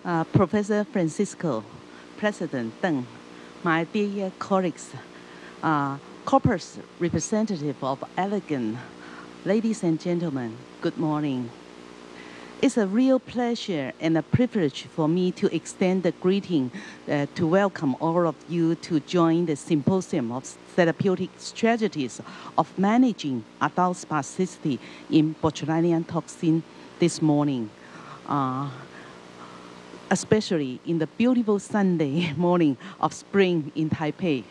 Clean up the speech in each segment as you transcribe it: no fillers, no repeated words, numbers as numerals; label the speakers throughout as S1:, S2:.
S1: Professor Francisco, President Deng, my dear colleagues, corporate representative of Elegant, ladies and gentlemen, good morning. It's a real pleasure and a privilege for me to extend the greeting to welcome all of you to join the Symposium of Therapeutic Strategies of Managing Adult Spasticity in Botulinum Toxin this morning. Especially in the beautiful Sunday morning of spring in Taipei.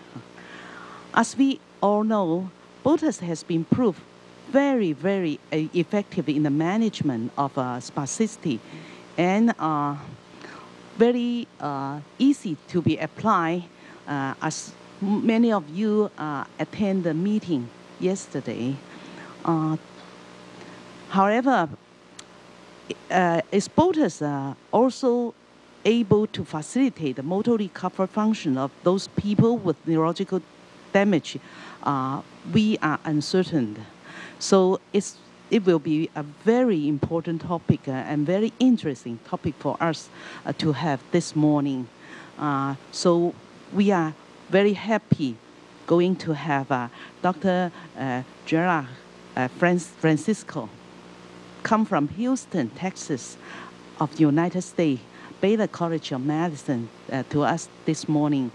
S1: As we all know, Botox has been proved very, very effective in the management of spasticity and very easy to be applied as many of you attend the meeting yesterday. However, is Botox also able to facilitate the motor recovery function of those people with neurological damage? We are uncertain. So it will be a very important topic and very interesting topic for us to have this morning. So we are very happy going to have Dr. Gerard Francisco come from Houston, Texas of the United States, Baylor College of Medicine to us this morning.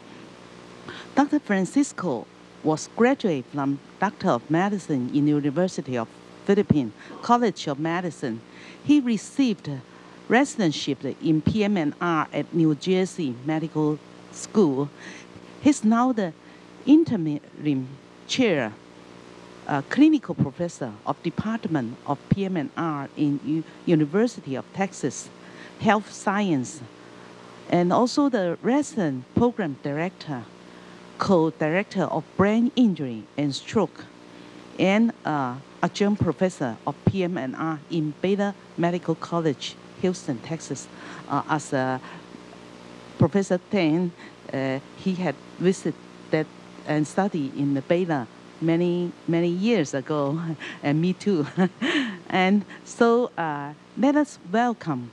S1: Dr. Francisco was graduate from Doctor of Medicine in the University of Philippines College of Medicine. He received residency in PM&R at New Jersey Medical School. He's now the interim chair, clinical professor of Department of PM&R in University of Texas Health Science, and also the resident program director, co-director of brain injury and stroke, and adjunct professor of PM&R in Baylor Medical College, Houston, Texas. As Professor Tan, he had visited and studied in the Baylor many years ago, and me too. And so let us welcome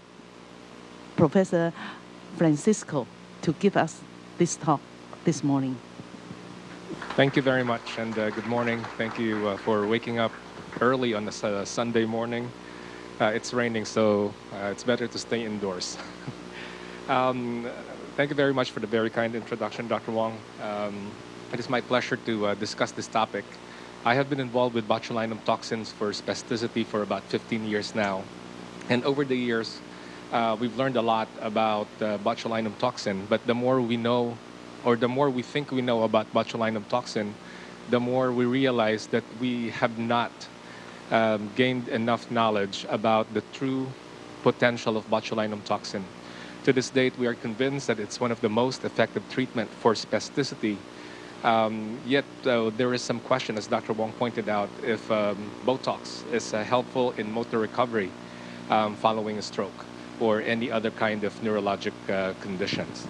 S1: Professor Francisco to give us this talk this morning.
S2: Thank you very much, and good morning. Thank you for waking up early on a Sunday morning. It's raining, so it's better to stay indoors. Thank you very much for the very kind introduction, Dr. Wong. It is my pleasure to discuss this topic. I have been involved with botulinum toxins for spasticity for about 15 years now. And over the years, we've learned a lot about botulinum toxin, but the more we know, or the more we think we know about botulinum toxin, the more we realize that we have not gained enough knowledge about the true potential of botulinum toxin. To this date, we are convinced that it's one of the most effective treatment for spasticity. Yet there is some question, as Dr. Wong pointed out, if Botox is helpful in motor recovery following a stroke or any other kind of neurologic conditions.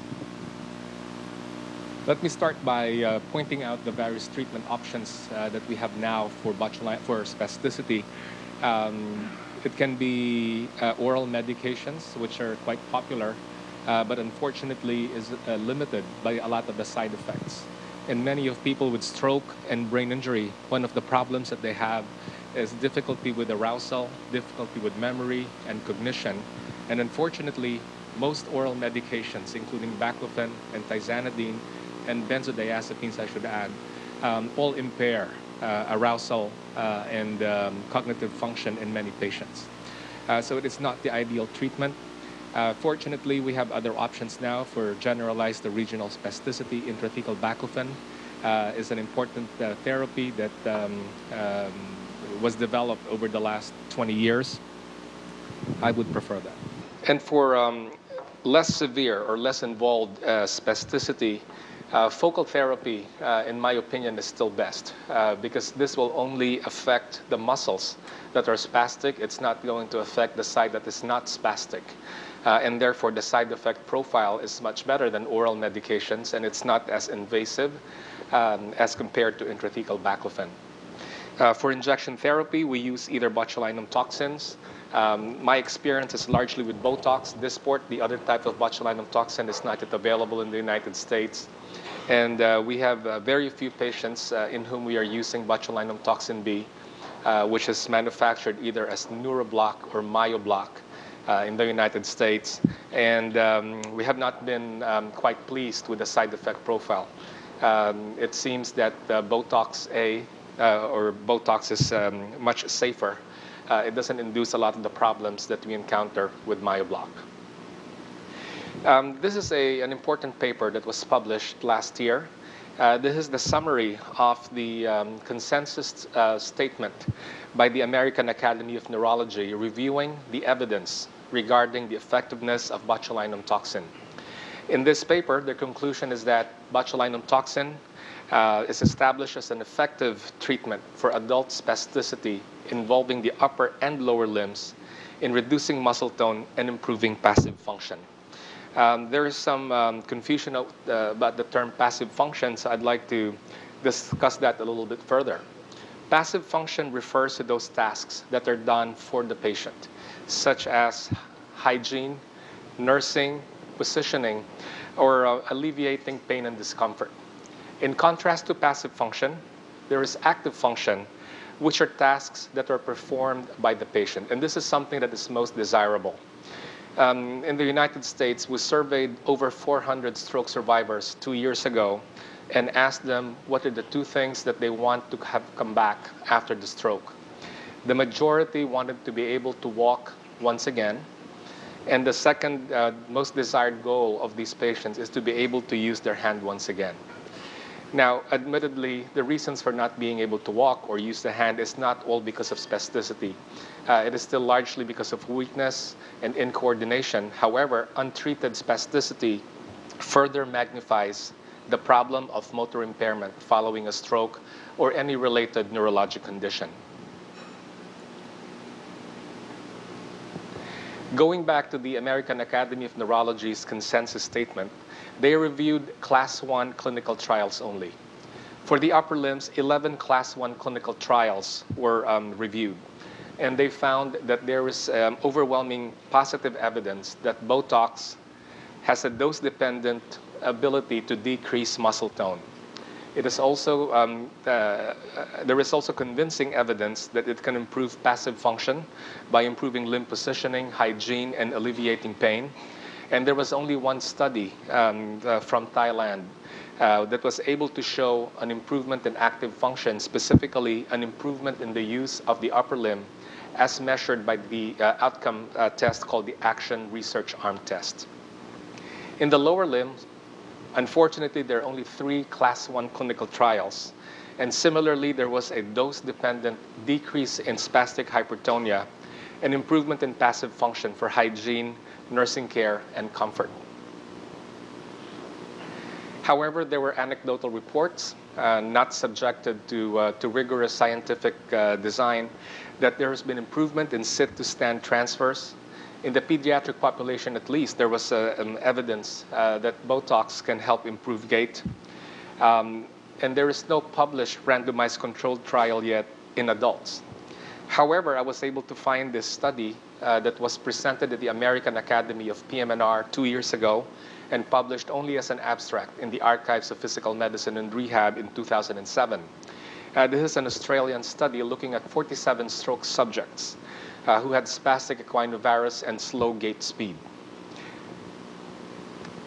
S2: Let me start by pointing out the various treatment options that we have now for spasticity. It can be oral medications, which are quite popular, but unfortunately is limited by a lot of the side effects. And many of people with stroke and brain injury, one of the problems that they have is difficulty with arousal, difficulty with memory and cognition. And unfortunately, most oral medications, including baclofen and tizanidine and benzodiazepines, I should add, all impair arousal and cognitive function in many patients. So it is not the ideal treatment. Fortunately, we have other options now for generalized regional spasticity. Intrathecal baclofen is an important therapy that was developed over the last 20 years. I would prefer that. And for less severe or less involved spasticity, focal therapy, in my opinion, is still best because this will only affect the muscles that are spastic. It's not going to affect the side that is not spastic. And therefore, the side effect profile is much better than oral medications, and it's not as invasive as compared to intrathecal baclofen. For injection therapy, we use either botulinum toxins, My experience is largely with Botox, Dysport. The other type of botulinum toxin is not yet available in the United States. And we have very few patients in whom we are using botulinum toxin B, which is manufactured either as Neuroblock or Myoblock in the United States. And we have not been quite pleased with the side effect profile. It seems that Botox A or Botox is much safer. It doesn't induce a lot of the problems that we encounter with Myoblock. This is an important paper that was published last year. This is the summary of the consensus statement by the American Academy of Neurology reviewing the evidence regarding the effectiveness of botulinum toxin. In this paper, the conclusion is that botulinum toxin is established as an effective treatment for adult spasticity involving the upper and lower limbs in reducing muscle tone and improving passive function. There is some confusion about the term passive function, so I'd like to discuss that a little bit further. Passive function refers to those tasks that are done for the patient, such as hygiene, nursing, positioning, or alleviating pain and discomfort. In contrast to passive function, there is active function, which are tasks that are performed by the patient. And this is something that is most desirable. In the United States, we surveyed over 400 stroke survivors 2 years ago and asked them what are the 2 things that they want to have come back after the stroke. The majority wanted to be able to walk once again. And the second most desired goal of these patients is to be able to use their hand once again. Now, admittedly, the reasons for not being able to walk or use the hand is not all because of spasticity. It is still largely because of weakness and incoordination. However, untreated spasticity further magnifies the problem of motor impairment following a stroke or any related neurologic condition. Going back to the American Academy of Neurology's consensus statement, they reviewed Class 1 clinical trials only. For the upper limbs, 11 Class 1 clinical trials were reviewed. And they found that there is overwhelming positive evidence that Botox has a dose-dependent ability to decrease muscle tone. It is also, there is also convincing evidence that it can improve passive function by improving limb positioning, hygiene, and alleviating pain. And there was only one study from Thailand that was able to show an improvement in active function, specifically an improvement in the use of the upper limb as measured by the outcome test called the Action Research Arm Test. In the lower limb, unfortunately, there are only 3 Class 1 clinical trials. And similarly, there was a dose-dependent decrease in spastic hypertonia, an improvement in passive function for hygiene, nursing care, and comfort. However, there were anecdotal reports, not subjected to rigorous scientific design, that there has been improvement in sit-to-stand transfers. In the pediatric population, at least, there was evidence that Botox can help improve gait. And there is no published randomized controlled trial yet in adults. However, I was able to find this study that was presented at the American Academy of PM&R 2 years ago and published only as an abstract in the Archives of Physical Medicine and Rehab in 2007. This is an Australian study looking at 47 stroke subjects who had spastic equinovarus and slow gait speed.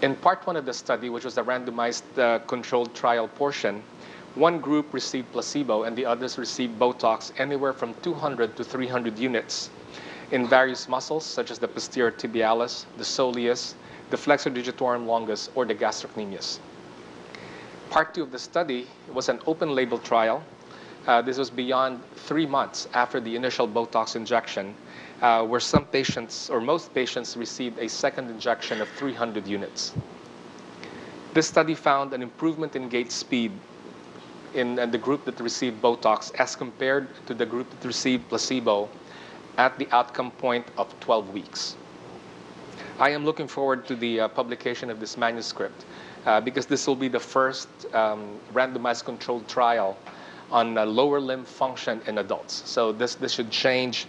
S2: In part 1 of the study, which was the randomized controlled trial portion, one group received placebo and the others received Botox anywhere from 200 to 300 units in various muscles, such as the posterior tibialis, the soleus, the flexor digitorum longus, or the gastrocnemius. Part 2 of the study was an open-label trial. This was beyond 3 months after the initial Botox injection, where some patients, or most patients, received a second injection of 300 units. This study found an improvement in gait speed in the group that received Botox as compared to the group that received placebo at the outcome point of 12 weeks. I am looking forward to the publication of this manuscript because this will be the first randomized controlled trial on lower limb function in adults. So this should change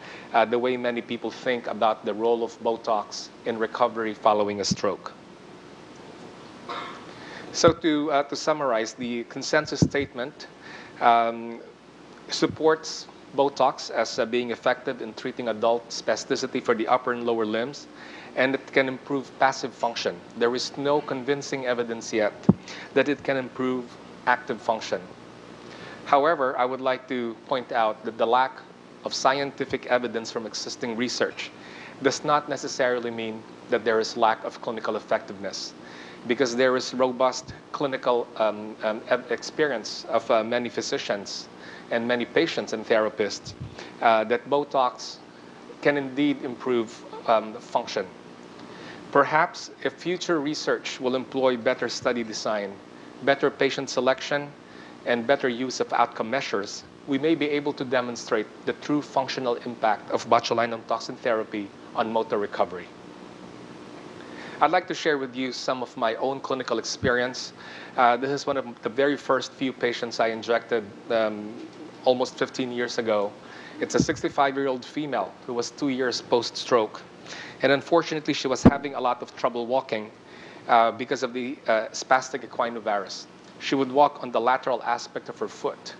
S2: the way many people think about the role of Botox in recovery following a stroke. So to summarize, the consensus statement supports Botox as being effective in treating adult spasticity for the upper and lower limbs, and it can improve passive function. There is no convincing evidence yet that it can improve active function. However, I would like to point out that the lack of scientific evidence from existing research does not necessarily mean that there is lack of clinical effectiveness, because there is robust clinical experience of many physicians and many patients and therapists that Botox can indeed improve function. Perhaps if future research will employ better study design, better patient selection, and better use of outcome measures, we may be able to demonstrate the true functional impact of botulinum toxin therapy on motor recovery. I'd like to share with you some of my own clinical experience. This is one of the very first few patients I injected almost 15 years ago. It's a 65-year-old female who was 2 years post-stroke. And unfortunately, she was having a lot of trouble walking because of the spastic equinovarus. She would walk on the lateral aspect of her foot.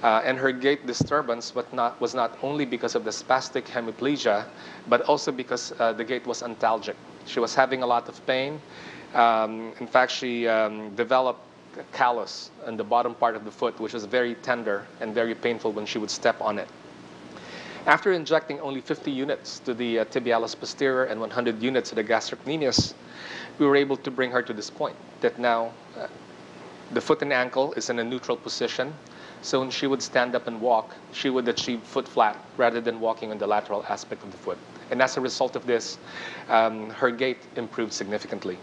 S2: And her gait disturbance was not only because of the spastic hemiplegia, but also because the gait was antalgic. She was having a lot of pain. In fact, she developed a callus on the bottom part of the foot, which was very tender and very painful when she would step on it. After injecting only 50 units to the tibialis posterior and 100 units to the gastrocnemius, we were able to bring her to this point, that now the foot and ankle is in a neutral position. So when she would stand up and walk, she would achieve foot flat rather than walking on the lateral aspect of the foot. And as a result of this, her gait improved significantly.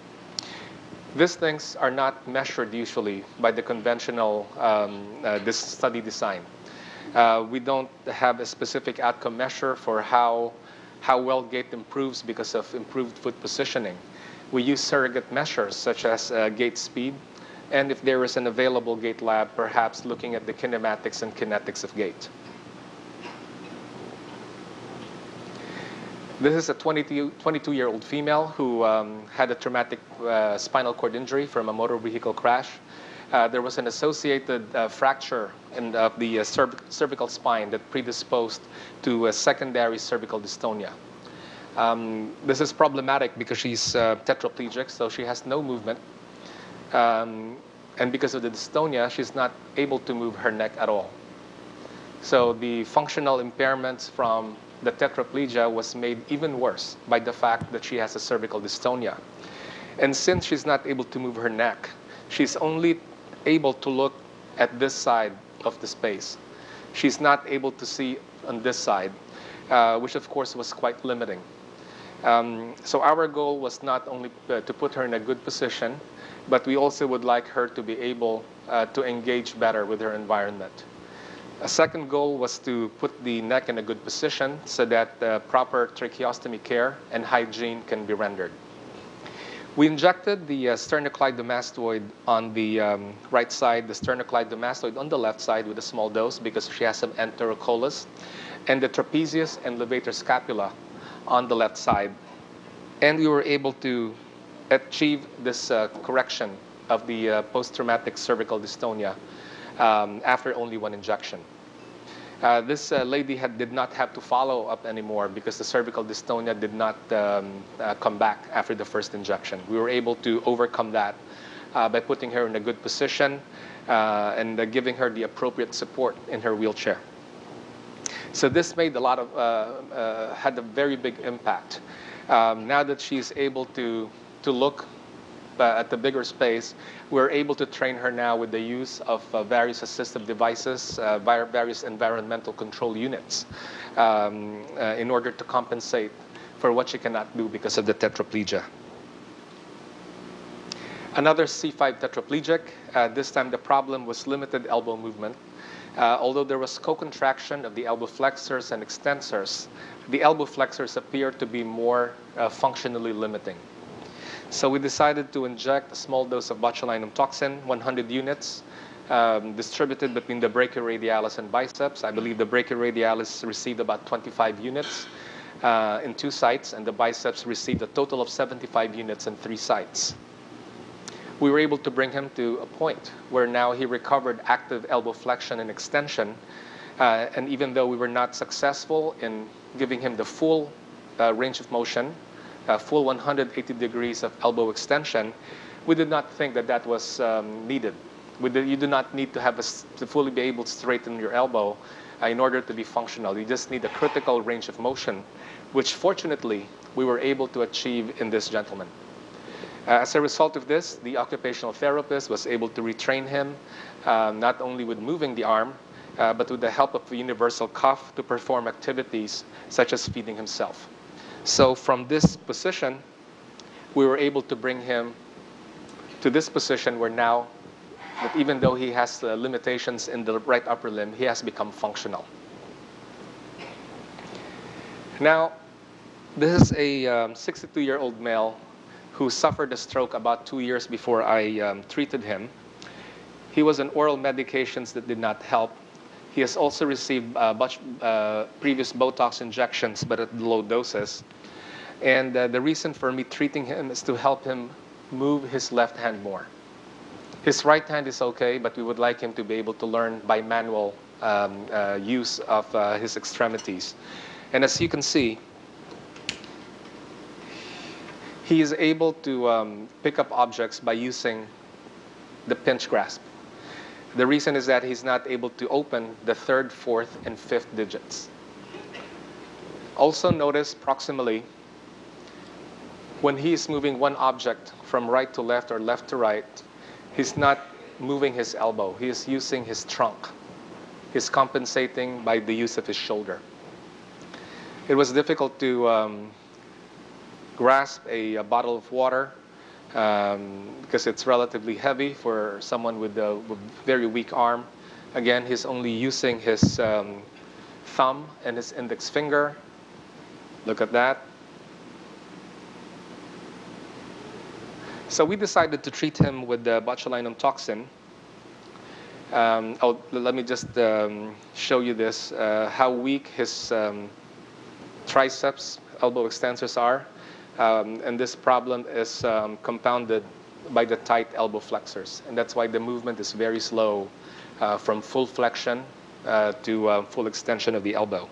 S2: These things are not measured usually by the conventional this study design. We don't have a specific outcome measure for how well gait improves because of improved foot positioning. We use surrogate measures such as gait speed, and if there is an available gait lab, perhaps looking at the kinematics and kinetics of gait. This is a 22-year-old female who had a traumatic spinal cord injury from a motor vehicle crash. There was an associated fracture in the cervical spine that predisposed to a secondary cervical dystonia. This is problematic because she's tetraplegic, so she has no movement. And because of the dystonia, she's not able to move her neck at all. So the functional impairments from the tetraplegia was made even worse by the fact that she has a cervical dystonia. And since she's not able to move her neck, she's only able to look at this side of the space. She's not able to see on this side, which of course was quite limiting. So our goal was not only to put her in a good position, but we also would like her to be able to engage better with her environment. A second goal was to put the neck in a good position so that proper tracheostomy care and hygiene can be rendered. We injected the sternocleidomastoid on the right side, the sternocleidomastoid on the left side with a small dose because she has some enterocolus, and the trapezius and levator scapula on the left side. And we were able to achieve this correction of the post-traumatic cervical dystonia after only one injection. This lady did not have to follow up anymore because the cervical dystonia did not come back after the first injection. We were able to overcome that by putting her in a good position and giving her the appropriate support in her wheelchair. So this made had a very big impact. Now that she's able to look at the bigger space, we're able to train her now with the use of various assistive devices, various environmental control units, in order to compensate for what she cannot do because of the tetraplegia. Another C5 tetraplegic. This time the problem was limited elbow movement. Although there was co-contraction of the elbow flexors and extensors, the elbow flexors appear to be more functionally limiting. So we decided to inject a small dose of botulinum toxin, 100 units, distributed between the brachioradialis and biceps. I believe the brachioradialis received about 25 units in 2 sites, and the biceps received a total of 75 units in 3 sites. We were able to bring him to a point where now he recovered active elbow flexion and extension. And even though we were not successful in giving him the full range of motion, full 180 degrees of elbow extension, we did not think that that was needed. You do not need to have to fully be able to straighten your elbow in order to be functional. You just need a critical range of motion, which fortunately we were able to achieve in this gentleman. As a result of this, the occupational therapist was able to retrain him, not only with moving the arm, but with the help of the universal cuff to perform activities such as feeding himself. So from this position, we were able to bring him to this position where now, that even though he has limitations in the right upper limb, he has become functional. Now, this is a 62-year-old male who suffered a stroke about 2 years before I treated him. He was on oral medications that did not help. He has also received previous Botox injections, but at low doses. And the reason for me treating him is to help him move his left hand more. His right hand is okay, but we would like him to be able to learn by manual use of his extremities. And as you can see, he is able to pick up objects by using the pinch grasp. The reason is that he's not able to open the 3rd, 4th, and 5th digits. Also notice proximally, when he is moving one object from right to left or left to right, he's not moving his elbow. He is using his trunk. He's compensating by the use of his shoulder. It was difficult to grasp a bottle of water because it's relatively heavy for someone with a very weak arm. Again, he's only using his thumb and his index finger. Look at that. So we decided to treat him with the botulinum toxin. Let me just show you this, how weak his triceps, elbow extensors are. And this problem is compounded by the tight elbow flexors. And that's why the movement is very slow from full flexion to full extension of the elbow.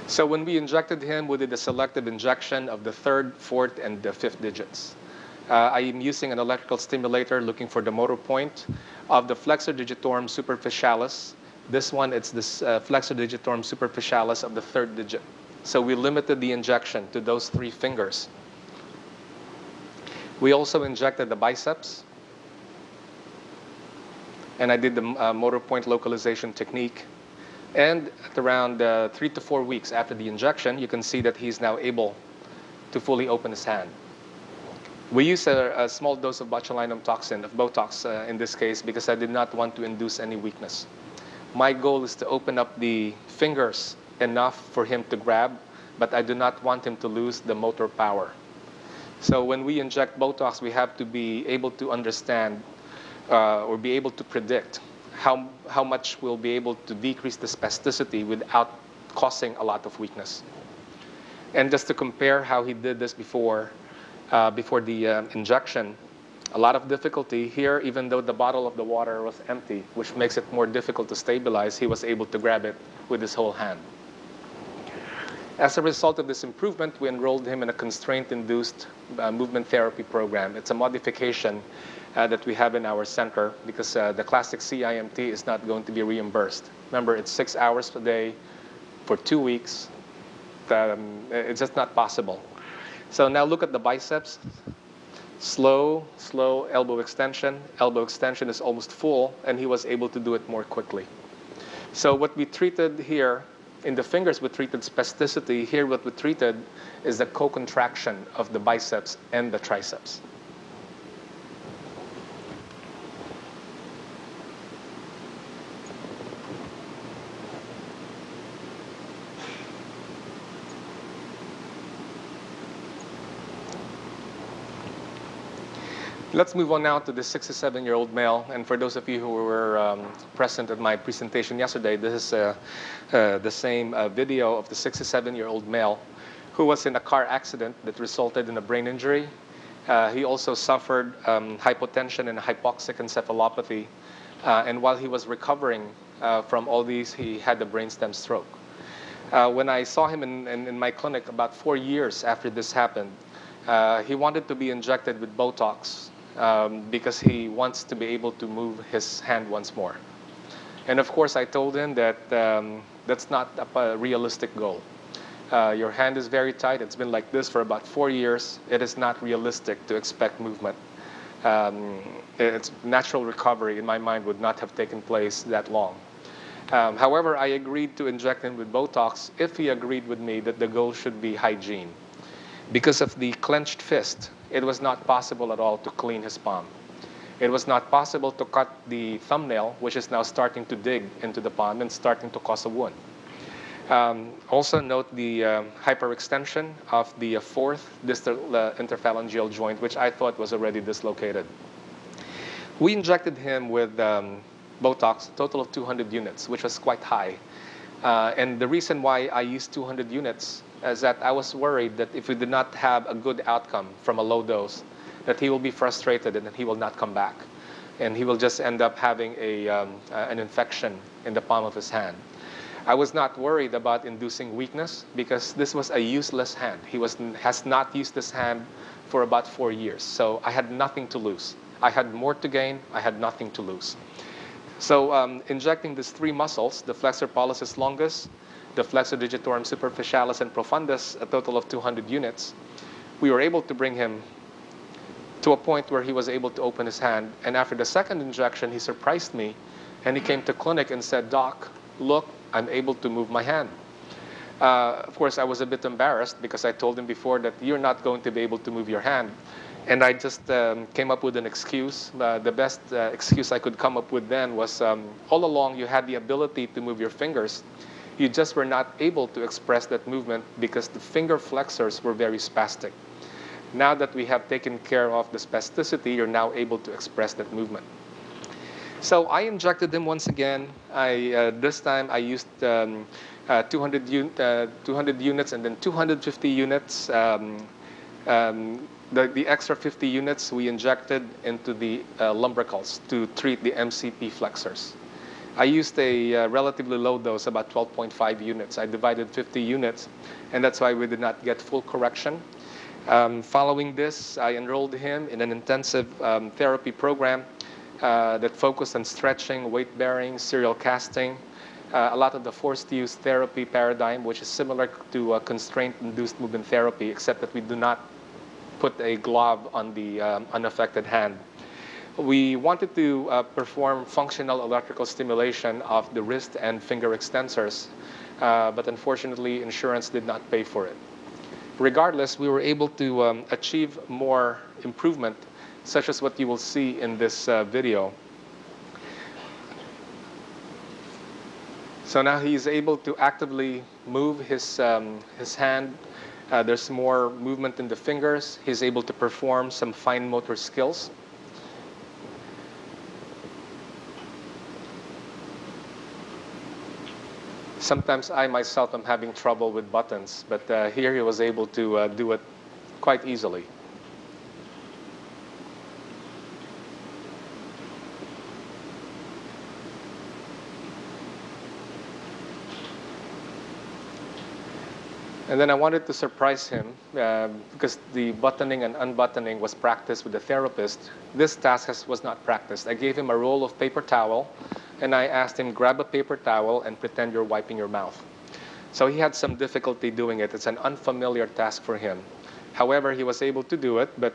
S2: So when we injected him, we did a selective injection of the 3rd, 4th, and the 5th digits. I am using an electrical stimulator looking for the motor point of the flexor digitorum superficialis. This one, it's this flexor digitorum superficialis of the 3rd digit. So we limited the injection to those 3 fingers. We also injected the biceps. And I did the motor point localization technique. And at around 3 to 4 weeks after the injection, you can see that he's now able to fully open his hand. We use a small dose of botulinum toxin, of Botox in this case, because I did not want to induce any weakness. My goal is to open up the fingers enough for him to grab, but I do not want him to lose the motor power. So when we inject Botox, we have to be able to understand or be able to predict how much we'll be able to decrease the spasticity without causing a lot of weakness. And just to compare how he did this before the injection, a lot of difficulty here, even though the bottle of the water was empty, which makes it more difficult to stabilize, he was able to grab it with his whole hand. As a result of this improvement, we enrolled him in a constraint-induced movement therapy program. It's a modification that we have in our center because the classic CIMT is not going to be reimbursed. Remember, it's 6 hours per day for 2 weeks. It's just not possible. So now look at the biceps. Slow elbow extension. Elbow extension is almost full, and he was able to do it more quickly. So what we treated here, in the fingers we treated spasticity. Here what we treated is the co-contraction of the biceps and the triceps. Let's move on now to the 67-year-old male. And for those of you who were present at my presentation yesterday, this is the same video of the 67-year-old male who was in a car accident that resulted in a brain injury. He also suffered hypotension and hypoxic encephalopathy. And while he was recovering from all these, he had a brainstem stroke. When I saw him in my clinic about 4 years after this happened, he wanted to be injected with Botox because he wants to be able to move his hand once more. And of course, I told him that that's not a realistic goal. Your hand is very tight. It's been like this for about 4 years. It is not realistic to expect movement. Its natural recovery, in my mind, would not have taken place that long. However, I agreed to inject him with Botox if he agreed with me that the goal should be hygiene. Because of the clenched fist, it was not possible at all to clean his palm. It was not possible to cut the thumbnail, which is now starting to dig into the palm and starting to cause a wound. Also note the hyperextension of the fourth distal interphalangeal joint, which I thought was already dislocated. We injected him with Botox, a total of 200 units, which was quite high. And the reason why I used 200 units is that I was worried that if we did not have a good outcome from a low dose, that he will be frustrated and that he will not come back. And he will just end up having an infection in the palm of his hand. I was not worried about inducing weakness because this was a useless hand. He has not used this hand for about 4 years. So I had nothing to lose. I had more to gain. I had nothing to lose. So injecting these three muscles, the flexor pollicis longus, the flexor digitorum superficialis, and profundus, a total of 200 units, we were able to bring him to a point where he was able to open his hand. And after the second injection, he surprised me, and he came to clinic and said, "Doc, look, I'm able to move my hand." Of course, I was a bit embarrassed because I told him before that you're not going to be able to move your hand. And I just came up with an excuse. The best excuse I could come up with then was all along you had the ability to move your fingers. You just were not able to express that movement because the finger flexors were very spastic. Now that we have taken care of the spasticity, you're now able to express that movement. So I injected him once again. This time I used 200 units and then 250 units. The extra 50 units we injected into the lumbricals to treat the MCP flexors. I used a relatively low dose, about 12.5 units. I divided 50 units, and that's why we did not get full correction. Following this, I enrolled him in an intensive therapy program that focused on stretching, weight bearing, serial casting, a lot of the forced use therapy paradigm, which is similar to constraint-induced movement therapy, except that we do not put a glove on the unaffected hand. We wanted to perform functional electrical stimulation of the wrist and finger extensors, but unfortunately, insurance did not pay for it. Regardless, we were able to achieve more improvement, such as what you will see in this video. So now he is able to actively move his hand. There's more movement in the fingers. He's able to perform some fine motor skills. Sometimes I myself am having trouble with buttons, but here he was able to do it quite easily. And then I wanted to surprise him because the buttoning and unbuttoning was practiced with the therapist. This task was not practiced. I gave him a roll of paper towel, and I asked him, grab a paper towel and pretend you're wiping your mouth. So he had some difficulty doing it. It's an unfamiliar task for him. However, he was able to do it, but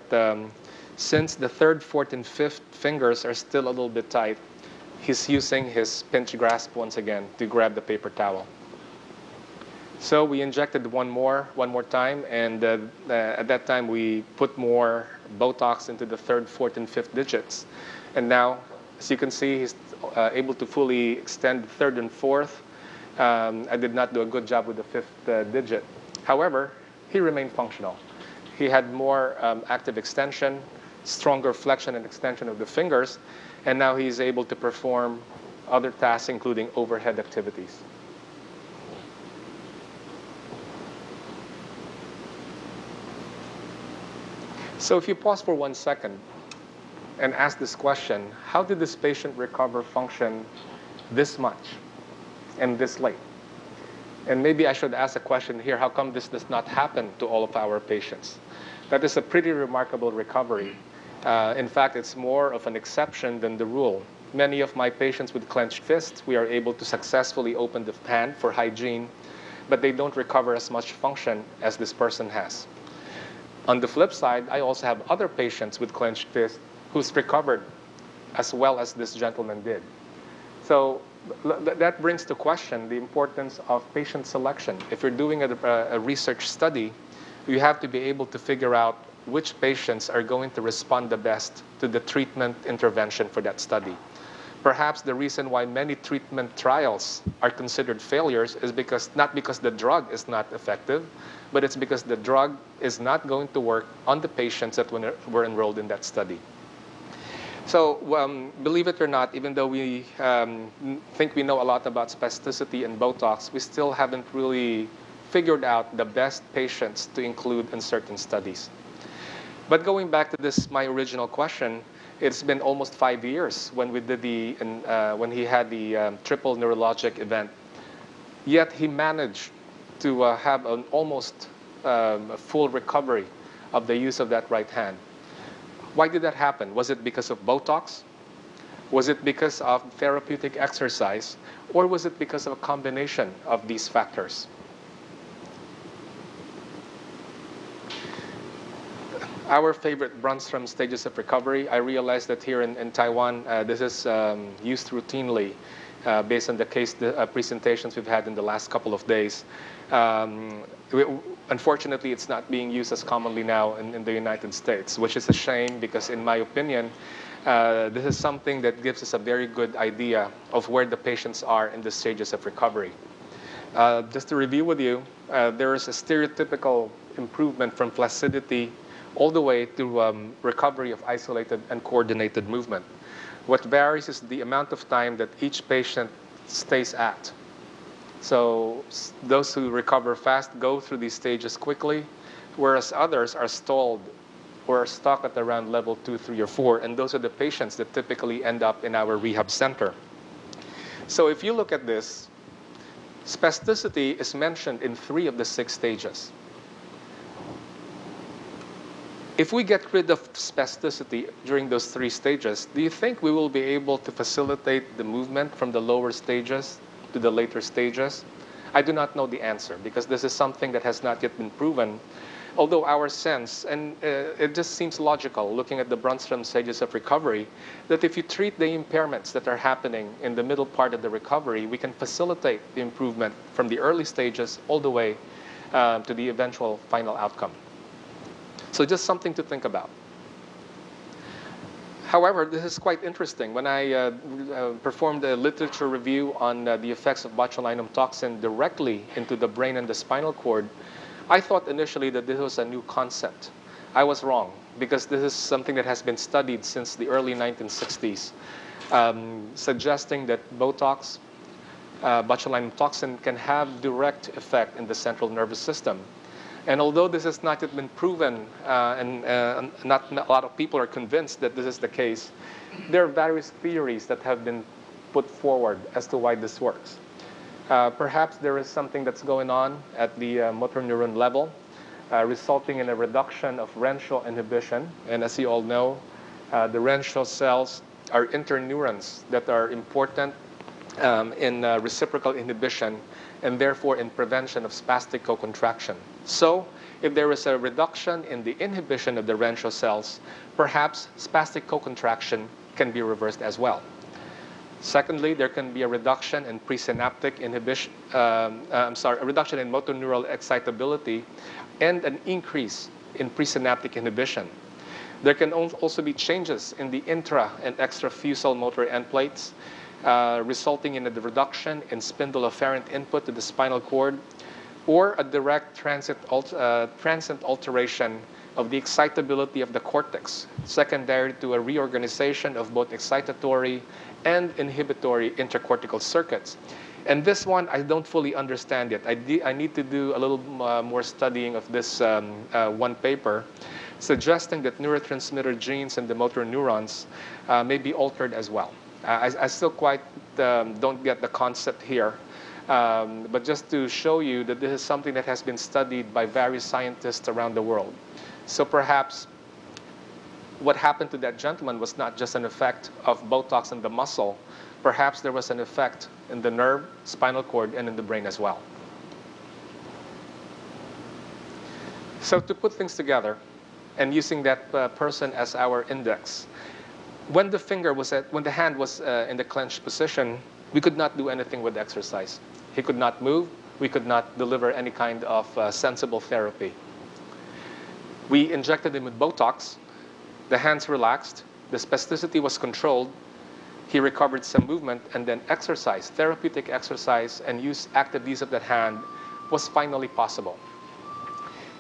S2: since the third, fourth, and fifth fingers are still a little bit tight, he's using his pinch grasp once again to grab the paper towel. So we injected one more time, and at that time we put more Botox into the third, fourth, and fifth digits. And now, as you can see, he's able to fully extend the third and fourth. I did not do a good job with the fifth digit. However, he remained functional. He had more active extension. stronger flexion and extension of the fingers, and now he's able to perform other tasks, including overhead activities. So if you pause for 1 second and ask this question, how did this patient recover function this much and this late? And maybe I should ask a question here, how come this does not happen to all of our patients? That is a pretty remarkable recovery. In fact, it's more of an exception than the rule. Many of my patients with clenched fists, we are able to successfully open the hand for hygiene, but they don't recover as much function as this person has. On the flip side, I also have other patients with clenched fists who's recovered as well as this gentleman did. So that brings to question the importance of patient selection. If you're doing a research study, you have to be able to figure out which patients are going to respond the best to the treatment intervention for that study. Perhaps the reason why many treatment trials are considered failures is not because the drug is not effective, but it's because the drug is not going to work on the patients that were enrolled in that study. So believe it or not, even though we think we know a lot about spasticity and Botox, we still haven't really figured out the best patients to include in certain studies. But going back to my original question, it's been almost 5 years when we did when he had the triple neurologic event. Yet he managed to have an almost full recovery of the use of that right hand. Why did that happen? Was it because of Botox? Was it because of therapeutic exercise? Or was it because of a combination of these factors? Our favorite Brunstrom stages of recovery, I realized that here in Taiwan, this is used routinely based on the case presentations we've had in the last couple of days. Unfortunately, it's not being used as commonly now in the United States, which is a shame because, in my opinion, this is something that gives us a very good idea of where the patients are in the stages of recovery. Just to review with you, there is a stereotypical improvement from flaccidity all the way to recovery of isolated and coordinated movement. What varies is the amount of time that each patient stays at. So those who recover fast go through these stages quickly, whereas others are stalled or are stuck at around level 2, 3, or 4, and those are the patients that typically end up in our rehab center. So if you look at this, spasticity is mentioned in 3 of the 6 stages. If we get rid of spasticity during those 3 stages, do you think we will be able to facilitate the movement from the lower stages to the later stages? I do not know the answer because this is something that has not yet been proven. Although our sense, and it just seems logical looking at the Brunstrom stages of recovery, that if you treat the impairments that are happening in the middle part of the recovery, we can facilitate the improvement from the early stages all the way to the eventual final outcome. So just something to think about. However, this is quite interesting. When I performed a literature review on the effects of botulinum toxin directly into the brain and the spinal cord, I thought initially that this was a new concept. I was wrong, because this is something that has been studied since the early 1960s, suggesting that Botox, botulinum toxin, can have direct effect in the central nervous system. And although this has not yet been proven, and not a lot of people are convinced that this is the case, there are various theories that have been put forward as to why this works. Perhaps there is something that's going on at the motor neuron level, resulting in a reduction of Renshaw inhibition. And as you all know, the Renshaw cells are interneurons that are important in reciprocal inhibition and therefore in prevention of spastic co-contraction. So if there is a reduction in the inhibition of the Renshaw cells, perhaps spastic co-contraction can be reversed as well. Secondly, there can be a reduction in presynaptic inhibition, a reduction in motor neural excitability and an increase in presynaptic inhibition. There can also be changes in the intra and extrafusal motor end plates, resulting in a reduction in spindle afferent input to the spinal cord, or a direct transient alteration of the excitability of the cortex, secondary to a reorganization of both excitatory and inhibitory intercortical circuits. And this one, I don't fully understand yet. I need to do a little more studying of this one paper, suggesting that neurotransmitter genes in the motor neurons may be altered as well. I still quite don't get the concept here, but just to show you that this is something that has been studied by various scientists around the world. So perhaps what happened to that gentleman was not just an effect of Botox in the muscle. Perhaps there was an effect in the nerve, spinal cord, and in the brain as well. So to put things together, and using that person as our index, when the hand was in the clenched position, we could not do anything with exercise. He could not move. We could not deliver any kind of sensible therapy. We injected him with Botox. The hands relaxed. The spasticity was controlled. He recovered some movement, and then exercise, therapeutic exercise, and active use of that hand was finally possible.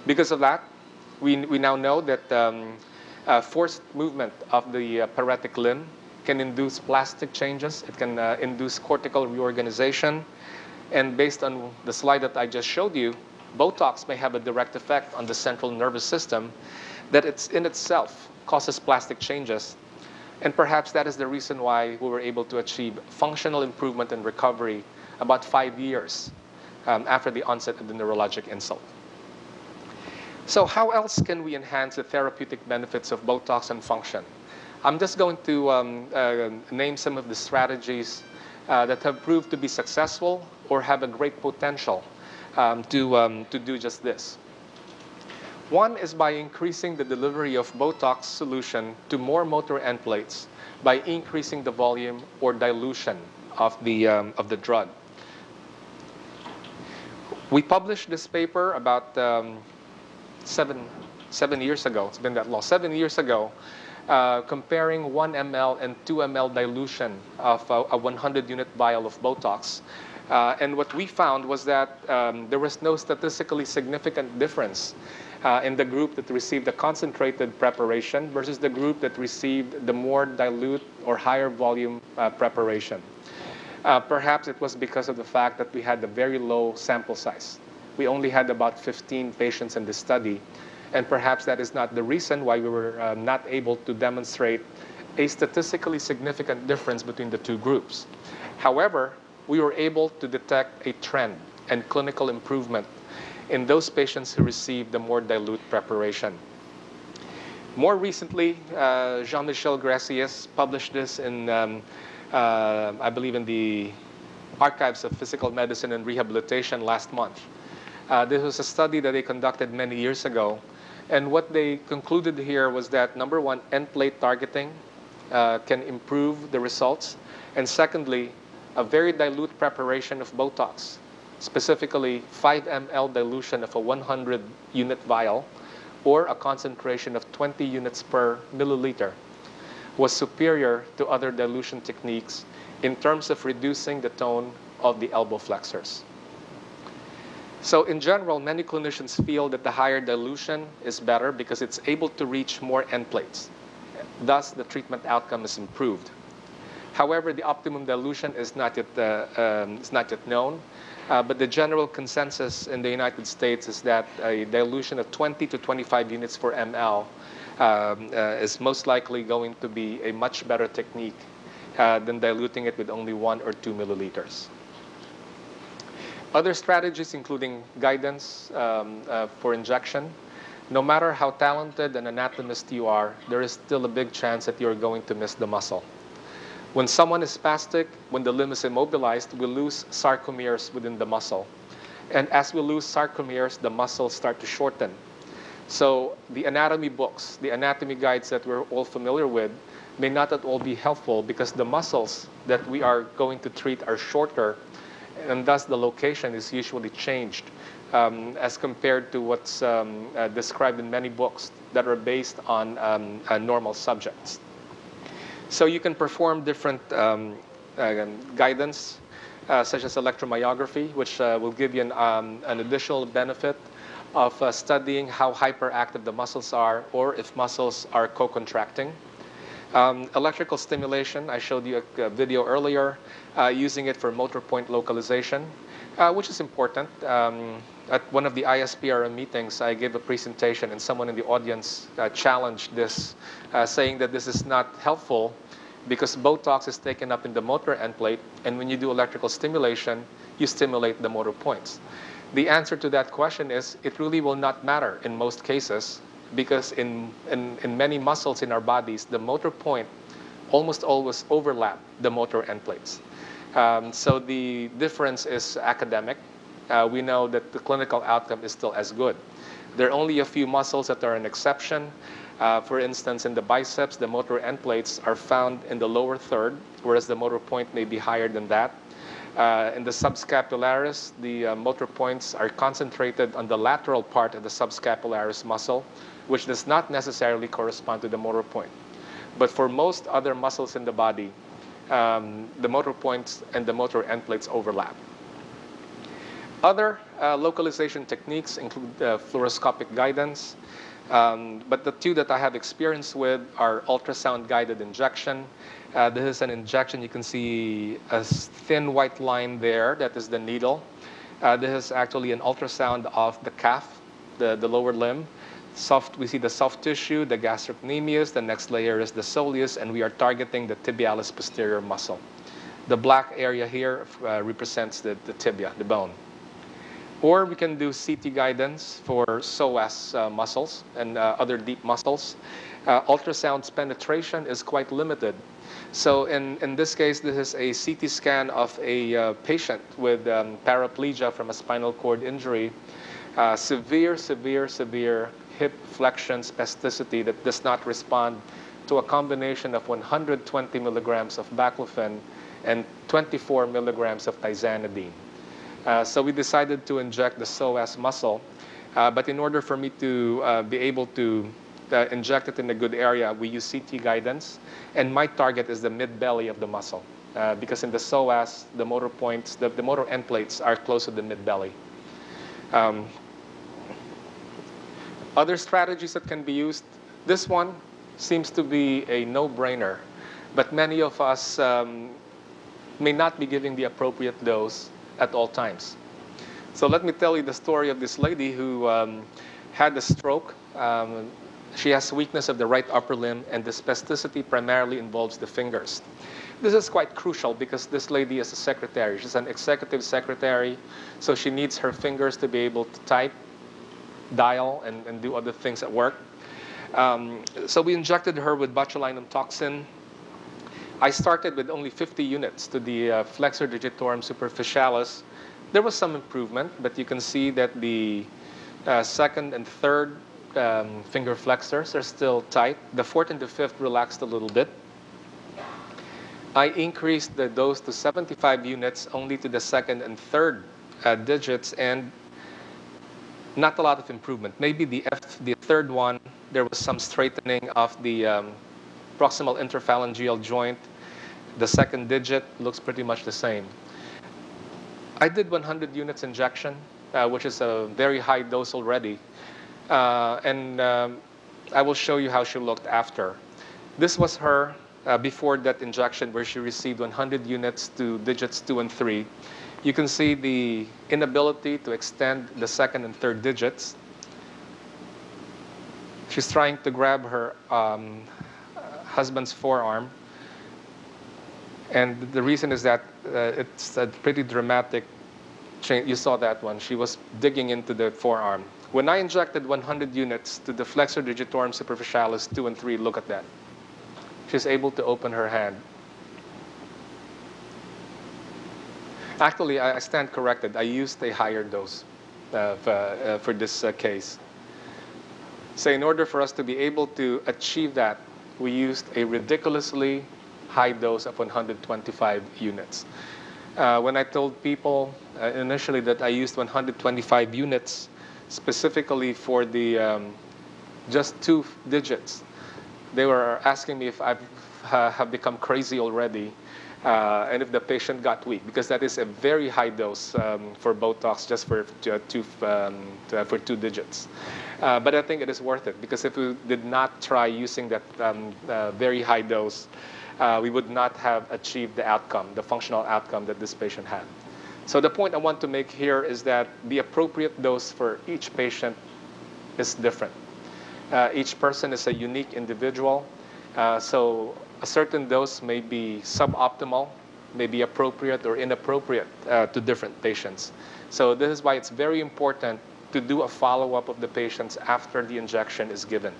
S2: Because of that, we now know that forced movement of the paretic limb can induce plastic changes. It can induce cortical reorganization. And based on the slide that I just showed you, Botox may have a direct effect on the central nervous system that in itself causes plastic changes. And perhaps that is the reason why we were able to achieve functional improvement and recovery about 5 years after the onset of the neurologic insult. So how else can we enhance the therapeutic benefits of Botox and function? I'm just going to name some of the strategies that have proved to be successful or have a great potential to do just this. One is by increasing the delivery of Botox solution to more motor end plates by increasing the volume or dilution of the drug. We published this paper about 7 years ago. It's been that long. 7 years ago, comparing 1 ml and 2 ml dilution of a 100-unit vial of Botox. And what we found was that there was no statistically significant difference in the group that received the concentrated preparation versus the group that received the more dilute or higher volume preparation. Perhaps it was because of the fact that we had a very low sample size. We only had about 15 patients in this study, and perhaps that is not the reason why we were not able to demonstrate a statistically significant difference between the two groups. However, we were able to detect a trend and clinical improvement in those patients who received the more dilute preparation. More recently, Jean-Michel Gracias published this in, I believe, in the Archives of Physical Medicine and Rehabilitation last month. This was a study that they conducted many years ago. And what they concluded here was that, number one, end plate targeting can improve the results. And secondly, a very dilute preparation of Botox, specifically 5 ml dilution of a 100-unit vial, or a concentration of 20 units per milliliter, was superior to other dilution techniques in terms of reducing the tone of the elbow flexors. So in general, many clinicians feel that the higher dilution is better because it's able to reach more end plates. Thus, the treatment outcome is improved. However, the optimum dilution is not yet known. But the general consensus in the United States is that a dilution of 20 to 25 units per ml is most likely going to be a much better technique than diluting it with only 1 or 2 milliliters. Other strategies including guidance for injection. No matter how talented an anatomist you are, there is still a big chance that you're going to miss the muscle. When someone is spastic, when the limb is immobilized, we lose sarcomeres within the muscle. And as we lose sarcomeres, the muscles start to shorten. So the anatomy books, the anatomy guides that we're all familiar with, may not at all be helpful because the muscles that we are going to treat are shorter, and thus the location is usually changed as compared to what's described in many books that are based on normal subjects. So you can perform different guidance, such as electromyography, which will give you an additional benefit of studying how hyperactive the muscles are or if muscles are co-contracting. Electrical stimulation, I showed you a video earlier, using it for motor point localization, which is important. At one of the ISPRM meetings, I gave a presentation and someone in the audience challenged this, saying that this is not helpful because Botox is taken up in the motor end plate, and when you do electrical stimulation, you stimulate the motor points. The answer to that question is it really will not matter in most cases, because in many muscles in our bodies, the motor point almost always overlap the motor end plates. So the difference is academic. We know that the clinical outcome is still as good. There are only a few muscles that are an exception. For instance, in the biceps, the motor end plates are found in the lower third, whereas the motor point may be higher than that. In the subscapularis, the motor points are concentrated on the lateral part of the subscapularis muscle, which does not necessarily correspond to the motor point. But for most other muscles in the body, the motor points and the motor end plates overlap. Other localization techniques include fluoroscopic guidance, but the two that I have experience with are ultrasound-guided injection. This is an injection. You can see a thin white line there. That is the needle. This is actually an ultrasound of the calf, the lower limb. We see the soft tissue, the gastrocnemius. The next layer is the soleus, and we are targeting the tibialis posterior muscle. The black area here represents the tibia, the bone. Or we can do CT guidance for psoas muscles and other deep muscles. Ultrasound's penetration is quite limited. So in this case, this is a CT scan of a patient with paraplegia from a spinal cord injury, severe hip flexion spasticity that does not respond to a combination of 120 milligrams of baclofen and 24 milligrams of tizanidine. So we decided to inject the psoas muscle, but in order for me to be able to inject it in a good area, we use CT guidance, and my target is the mid-belly of the muscle, because in the psoas, the motor points, the motor end plates are close to the mid-belly. Other strategies that can be used, this one seems to be a no-brainer, but many of us may not be giving the appropriate dose at all times. So let me tell you the story of this lady who had a stroke. She has weakness of the right upper limb, and the spasticity primarily involves the fingers. This is quite crucial because this lady is a secretary. She's an executive secretary, so she needs her fingers to be able to type, dial, and do other things at work. So we injected her with botulinum toxin. I started with only 50 units to the flexor digitorum superficialis. There was some improvement, but you can see that the second and third finger flexors are still tight. The fourth and the fifth relaxed a little bit. I increased the dose to 75 units only to the second and third digits, and not a lot of improvement. Maybe the third one, there was some straightening of the proximal interphalangeal joint. The second digit looks pretty much the same. I did 100 units injection, which is a very high dose already. And I will show you how she looked after. This was her before that injection, where she received 100 units to digits 2 and 3. You can see the inability to extend the second and third digits. She's trying to grab her husband's forearm. And the reason is that it's a pretty dramatic change. You saw that one. She was digging into the forearm. When I injected 100 units to the flexor digitorum superficialis 2 and 3, look at that. She's able to open her hand. Actually, I stand corrected. I used a higher dose for this case. So in order for us to be able to achieve that, we used a ridiculously high dose of 125 units. When I told people initially that I used 125 units specifically for the just 2 digits, they were asking me if I have become crazy already. and if the patient got weak, because that is a very high dose for Botox just for for 2 digits. But I think it is worth it, because if we did not try using that very high dose, we would not have achieved the outcome, the functional outcome that this patient had. So the point I want to make here is that the appropriate dose for each patient is different. Each person is a unique individual, so a certain dose may be suboptimal, may be appropriate or inappropriate to different patients. So this is why it's very important to do a follow-up of the patients after the injection is given.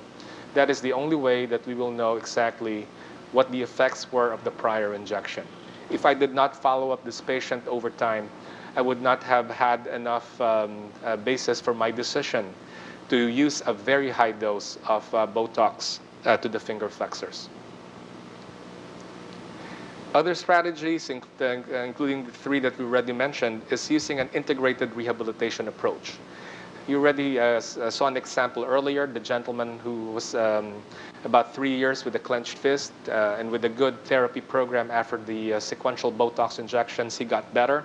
S2: That is the only way that we will know exactly what the effects were of the prior injection. If I did not follow up this patient over time, I would not have had enough basis for my decision to use a very high dose of Botox to the finger flexors. Other strategies, including the 3 that we already mentioned, is using an integrated rehabilitation approach. You already saw an example earlier, the gentleman who was about 3 years with a clenched fist, and with a good therapy program after the sequential Botox injections, he got better.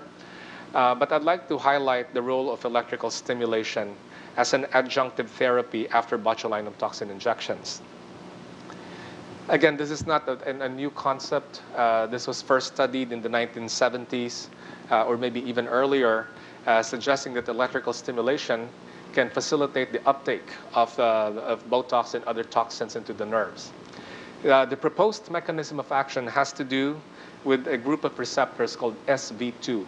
S2: But I'd like to highlight the role of electrical stimulation as an adjunctive therapy after botulinum toxin injections. Again, this is not a new concept. This was first studied in the 1970s, or maybe even earlier, suggesting that electrical stimulation can facilitate the uptake of Botox and other toxins into the nerves. The proposed mechanism of action has to do with a group of receptors called SV2,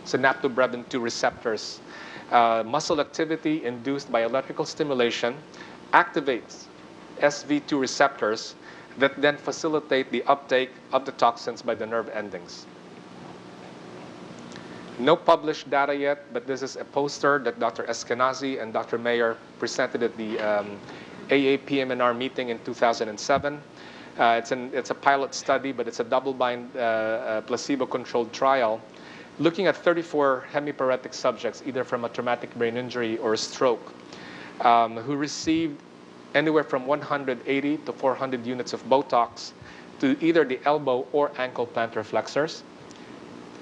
S2: synaptobremin 2 receptors. Muscle activity induced by electrical stimulation activates SV2 receptors that then facilitate the uptake of the toxins by the nerve endings. No published data yet, but this is a poster that Dr. Eskenazi and Dr. Mayer presented at the AA PM&R meeting in 2007. It's a pilot study, but it's a double-blind, placebo-controlled trial looking at 34 hemiparetic subjects, either from a traumatic brain injury or a stroke, who received anywhere from 180 to 400 units of Botox to either the elbow or ankle plantar flexors.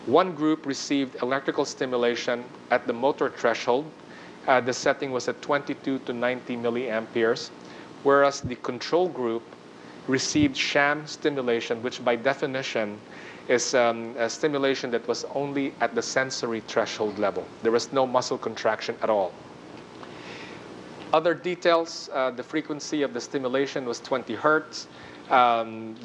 S2: One group received electrical stimulation at the motor threshold. The setting was at 22 to 90 milliamperes, whereas the control group received sham stimulation, which by definition is a stimulation that was only at the sensory threshold level. There was no muscle contraction at all. Other details, the frequency of the stimulation was 20 hertz.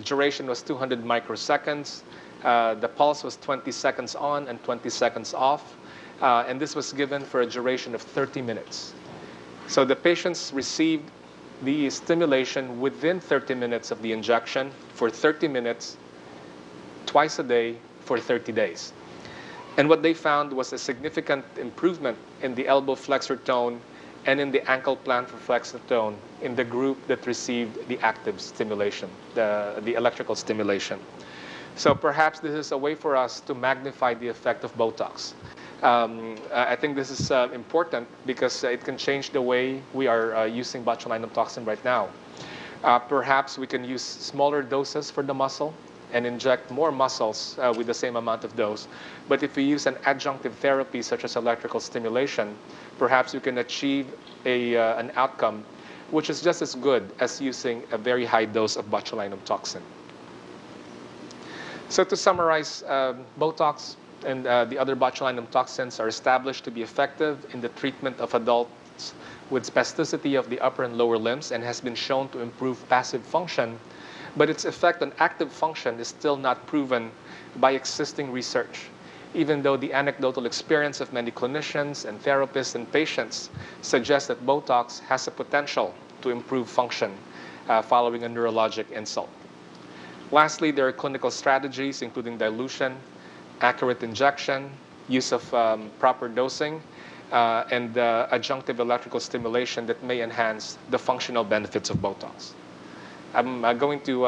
S2: Duration was 200 microseconds. The pulse was 20 seconds on and 20 seconds off. And this was given for a duration of 30 minutes. So the patients received the stimulation within 30 minutes of the injection for 30 minutes, twice a day for 30 days. And what they found was a significant improvement in the elbow flexor tone and in the ankle plantar flexor tone in the group that received the active stimulation, the electrical stimulation. So perhaps this is a way for us to magnify the effect of Botox. I think this is important because it can change the way we are using botulinum toxin right now. Perhaps we can use smaller doses for the muscle and inject more muscles with the same amount of dose. But if we use an adjunctive therapy such as electrical stimulation, perhaps we can achieve an outcome which is just as good as using a very high dose of botulinum toxin. So to summarize, Botox and the other botulinum toxins are established to be effective in the treatment of adults with spasticity of the upper and lower limbs and has been shown to improve passive function, but its effect on active function is still not proven by existing research, even though the anecdotal experience of many clinicians and therapists and patients suggests that Botox has a potential to improve function following a neurologic insult. Lastly, there are clinical strategies, including dilution, accurate injection, use of proper dosing, and adjunctive electrical stimulation that may enhance the functional benefits of Botox. I'm going to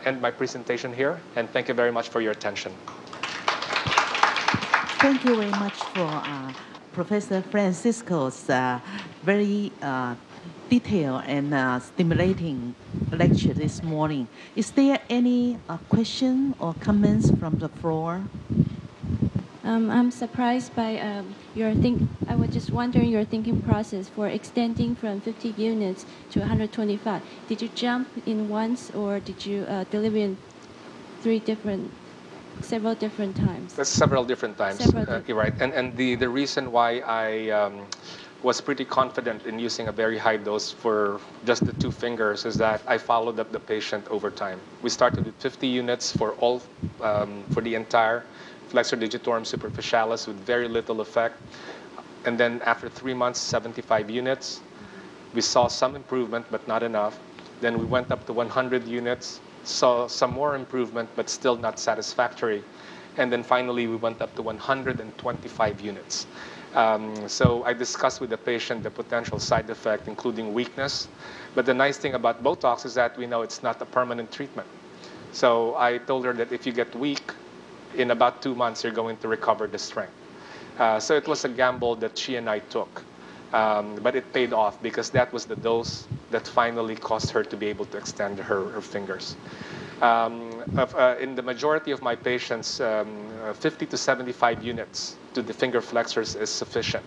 S2: end my presentation here, and thank you very much for your attention.
S1: Thank you very much for Professor Francisco's very detailed and stimulating lecture this morning. Is there any question or comments from the floor?
S3: I'm surprised by I was just wondering your thinking process for extending from 50 units to 125. Did you jump in once, or did you deliver in several different times?
S2: That's several different times. You're right. And the reason why I was pretty confident in using a very high dose for just the 2 fingers is that I followed up the patient over time. We started with 50 units for the entire flexor digitorum superficialis with very little effect. And then after 3 months, 75 units. We saw some improvement, but not enough. Then we went up to 100 units, saw some more improvement, but still not satisfactory. And then finally, we went up to 125 units. So I discussed with the patient the potential side effect, including weakness. But the nice thing about Botox is that we know it's not a permanent treatment. So I told her that if you get weak, in about 2 months, you're going to recover the strength. So it was a gamble that she and I took. But it paid off because that was the dose that finally caused her to be able to extend her fingers. In the majority of my patients, 50 to 75 units to the finger flexors is sufficient.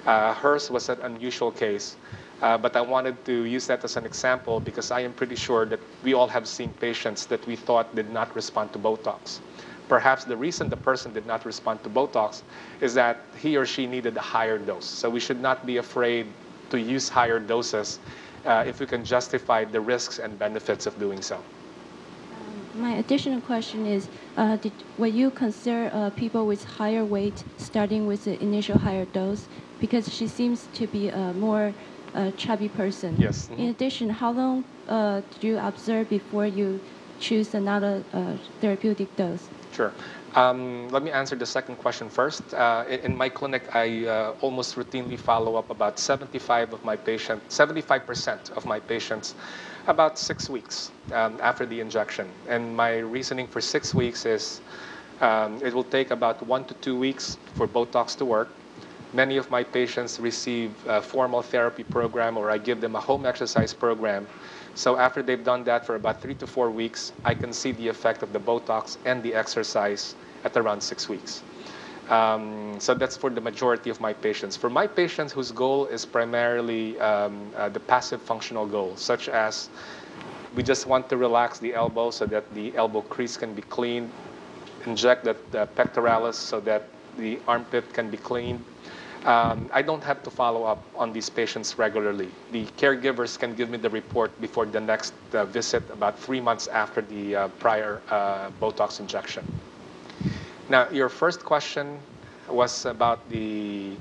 S2: Hers was an unusual case, but I wanted to use that as an example because I am pretty sure that we all have seen patients that we thought did not respond to Botox. Perhaps the reason the person did not respond to Botox is that he or she needed a higher dose. So we should not be afraid to use higher doses if we can justify the risks and benefits of doing so.
S3: My additional question is, will you consider people with higher weight starting with the initial higher dose? Because she seems to be a more chubby person.
S2: Yes.
S3: In addition, how long do you observe before you choose another therapeutic dose?
S2: Sure. Let me answer the second question first. In my clinic, I almost routinely follow up about 75% of my patients about 6 weeks after the injection. And my reasoning for 6 weeks is it will take about 1 to 2 weeks for Botox to work. Many of my patients receive a formal therapy program, or I give them a home exercise program. So after they've done that for about 3 to 4 weeks, I can see the effect of the Botox and the exercise at around 6 weeks. So that's for the majority of my patients. For my patients whose goal is primarily the passive functional goal, such as we just want to relax the elbow so that the elbow crease can be cleaned, inject the pectoralis so that the armpit can be cleaned, I don't have to follow up on these patients regularly. The caregivers can give me the report before the next visit about 3 months after the prior Botox injection. Now, your first question was about the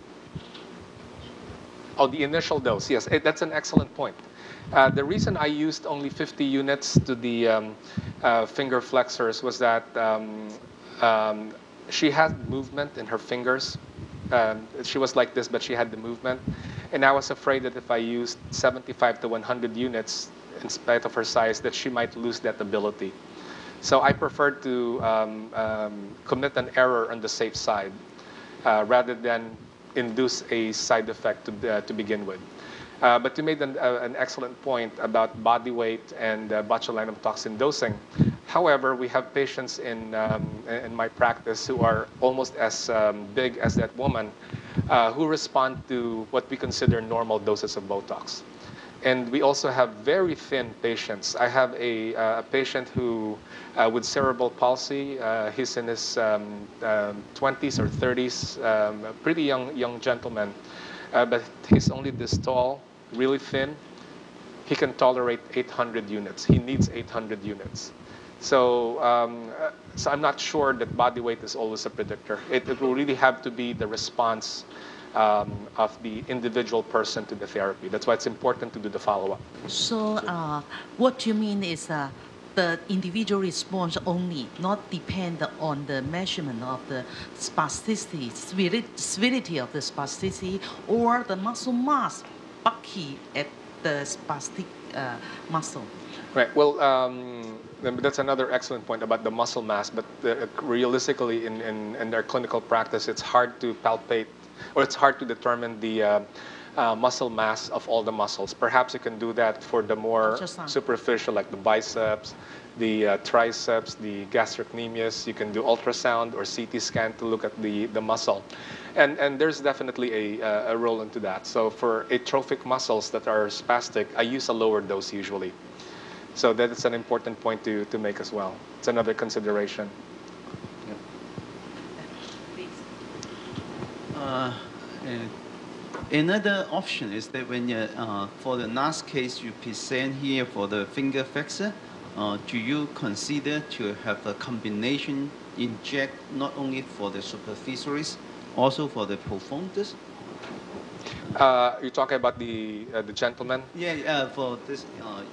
S2: initial dose. Yes, that's an excellent point. The reason I used only 50 units to the finger flexors was that she had movement in her fingers. She was like this, but she had the movement. And I was afraid that if I used 75 to 100 units, in spite of her size, that she might lose that ability. So I preferred to commit an error on the safe side rather than induce a side effect to begin with. But you made an excellent point about body weight and botulinum toxin dosing. However, we have patients in my practice who are almost as big as that woman who respond to what we consider normal doses of Botox. And we also have very thin patients. I have a patient who, with cerebral palsy, he's in his 20s or 30s, a pretty young gentleman, but he's only this tall, really thin. He can tolerate 800 units. He needs 800 units. So I'm not sure that body weight is always a predictor. It will really have to be the response of the individual person to the therapy. That's why it's important to do the follow-up.
S1: So what you mean is the individual response only, not depend on the measurement of the spasticity, severity of the spasticity, or the muscle mass bulky at the spastic muscle.
S2: Right. Well, that's another excellent point about the muscle mass. But realistically, in their clinical practice, it's hard to palpate, or it's hard to determine the muscle mass of all the muscles. Perhaps you can do that for the more
S1: Ultrasound.
S2: superficial, like the biceps, the triceps, the gastrocnemius. You can do ultrasound or CT scan to look at the muscle. And there's definitely a role into that. So for atrophic muscles that are spastic, I use a lower dose usually. So that is an important point to make as well. It's another consideration.
S4: Another option is that when you, for the last case you present here for the finger flexor, do you consider to have a combination inject not only for the superficialis, also for the profundus?
S2: You're talking about the gentleman?
S4: Yeah, for this,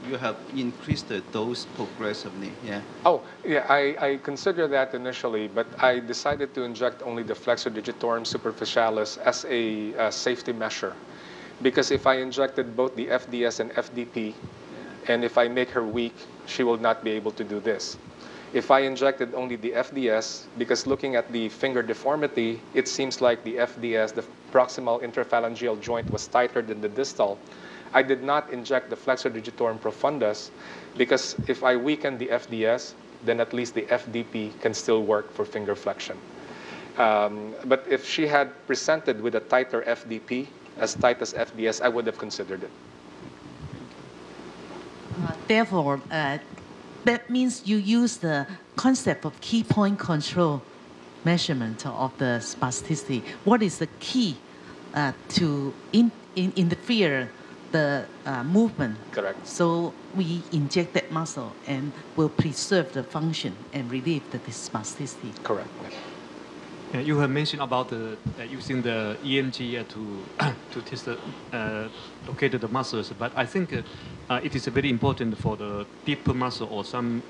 S4: you have increased the dose progressively, yeah.
S2: Oh, yeah, I considered that initially, but I decided to inject only the flexor digitorum superficialis as a safety measure. Because if I injected both the FDS and FDP, and if I make her weak, she will not be able to do this. If I injected only the FDS, because looking at the finger deformity, it seems like the FDS, the proximal interphalangeal joint, was tighter than the distal. I did not inject the flexor digitorum profundus because if I weaken the FDS, then at least the FDP can still work for finger flexion. But if she had presented with a tighter FDP, as tight as FDS, I would have considered it.
S1: Therefore, that means you use the concept of key point control measurement of the spasticity. What is the key to interfere the movement?
S2: Correct.
S1: So we inject that muscle and will preserve the function and relieve the spasticity.
S2: Correct.
S5: You have mentioned about using the EMG to test the locate the muscles, but I think it is very important for the deeper muscle or some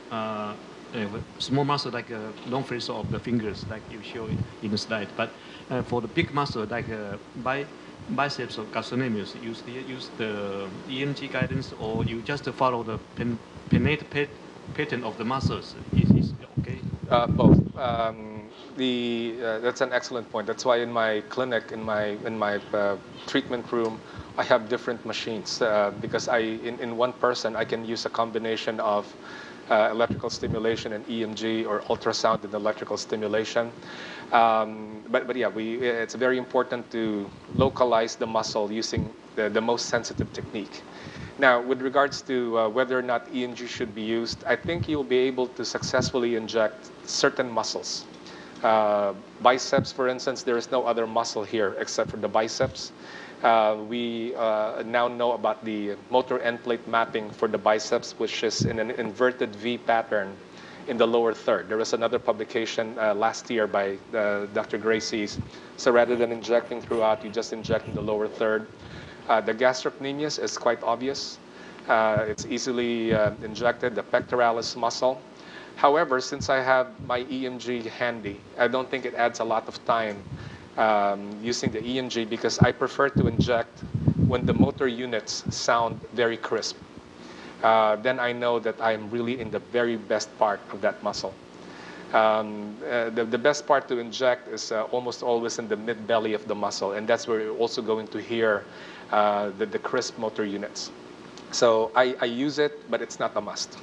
S5: small muscle like long flexor of the fingers, like you show in the slide. But for the big muscle like biceps or gastrocnemius, use the EMG guidance, or you just follow the pattern of the muscles. Is okay?
S2: Both. That's an excellent point. That's why in my clinic, in my treatment room, I have different machines because in one person I can use a combination of electrical stimulation and EMG, or ultrasound and electrical stimulation. But yeah, it's very important to localize the muscle using the most sensitive technique. Now, with regards to whether or not EMG should be used, I think you'll be able to successfully inject certain muscles. Biceps, for instance, there is no other muscle here except for the biceps. We now know about the motor end plate mapping for the biceps, which is in an inverted V pattern in the lower third. There was another publication last year by Dr. Gracie's. So rather than injecting throughout, you just inject in the lower third. The gastrocnemius is quite obvious. It's easily injected, the pectoralis muscle. However, since I have my EMG handy, I don't think it adds a lot of time using the EMG, because I prefer to inject when the motor units sound very crisp. Then I know that I'm really in the very best part of that muscle. The best part to inject is almost always in the mid-belly of the muscle, and that's where you're also going to hear the crisp motor units. So I use it, but it's not a must.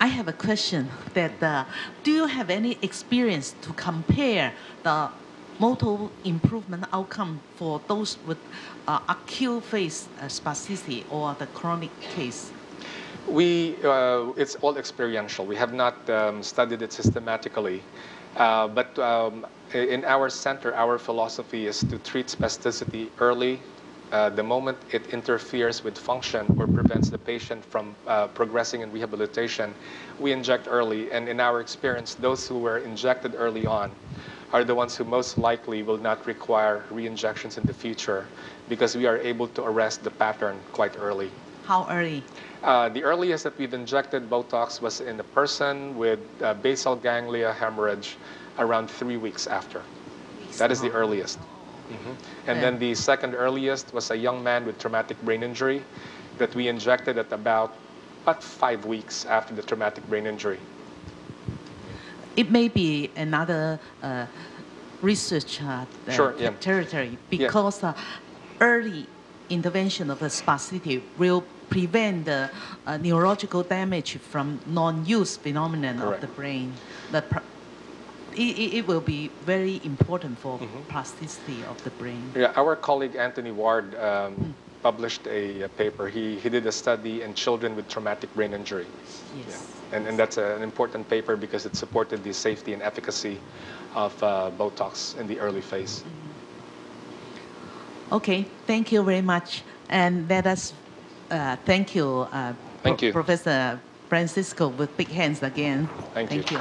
S1: I have a question that do you have any experience to compare the motor improvement outcome for those with acute phase spasticity or the chronic case?
S2: It's all experiential. We have not studied it systematically. But in our center, our philosophy is to treat spasticity early. The moment it interferes with function or prevents the patient from progressing in rehabilitation, we inject early. And in our experience, those who were injected early on are the ones who most likely will not require re-injections in the future, because we are able to arrest the pattern quite early.
S1: How early?
S2: The earliest that we've injected Botox was in a person with basal ganglia hemorrhage around 3 weeks after. That is the earliest. Mm-hmm. And then the second earliest was a young man with traumatic brain injury that we injected at about 5 weeks after the traumatic brain injury.
S1: it may be another research
S2: Sure, yeah.
S1: territory, because early intervention of the spasticity will prevent the neurological damage from non-use phenomenon of the brain. It will be very important for plasticity of the brain.
S2: Yeah, our colleague Anthony Ward published a paper. He did a study in children with traumatic brain injury.
S1: Yes.
S2: Yeah. And that's an important paper because it supported the safety and efficacy of Botox in the early phase.
S1: Okay, thank you very much. And let us thank you,
S2: Thank you.
S1: Professor Francisco, with big hands again.
S2: Thank you.
S1: Thank you.